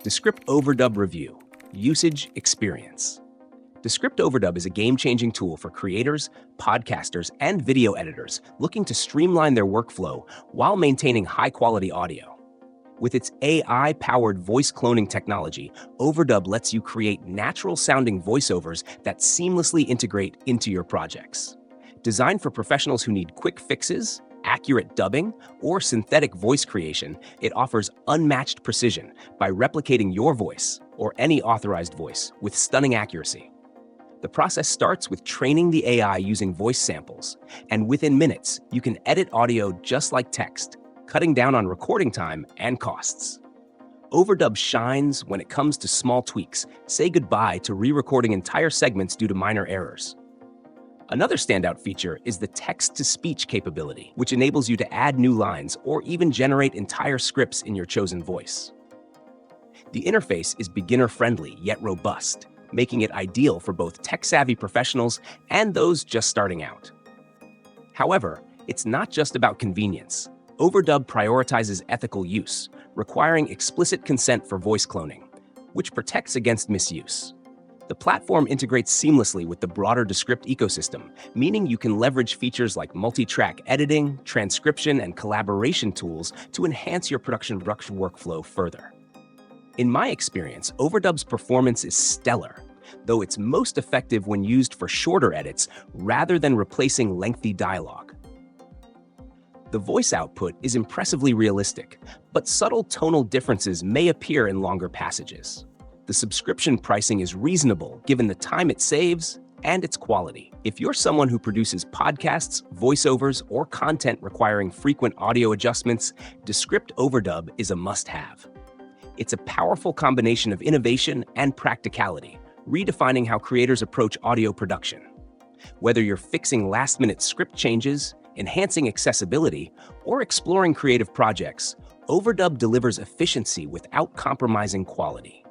Descript Overdub Review, Usage Experience. Descript Overdub is a game-changing tool for creators, podcasters, and video editors looking to streamline their workflow while maintaining high-quality audio. With its AI-powered voice cloning technology, Overdub lets you create natural-sounding voiceovers that seamlessly integrate into your projects. Designed for professionals who need quick fixes, accurate dubbing, or synthetic voice creation, it offers unmatched precision by replicating your voice or any authorized voice with stunning accuracy. The process starts with training the AI using voice samples, and within minutes, you can edit audio just like text, cutting down on recording time and costs. Overdub shines when it comes to small tweaks. Say goodbye to re-recording entire segments due to minor errors. Another standout feature is the text-to-speech capability, which enables you to add new lines or even generate entire scripts in your chosen voice. The interface is beginner-friendly yet robust, making it ideal for both tech-savvy professionals and those just starting out. However, it's not just about convenience. Overdub prioritizes ethical use, requiring explicit consent for voice cloning, which protects against misuse. The platform integrates seamlessly with the broader Descript ecosystem, meaning you can leverage features like multi-track editing, transcription, and collaboration tools to enhance your production workflow further. In my experience, Overdub's performance is stellar, though it's most effective when used for shorter edits rather than replacing lengthy dialogue. The voice output is impressively realistic, but subtle tonal differences may appear in longer passages. The subscription pricing is reasonable given the time it saves and its quality. If you're someone who produces podcasts, voiceovers, or content requiring frequent audio adjustments, Descript Overdub is a must-have. It's a powerful combination of innovation and practicality, redefining how creators approach audio production. Whether you're fixing last-minute script changes, enhancing accessibility, or exploring creative projects, Overdub delivers efficiency without compromising quality.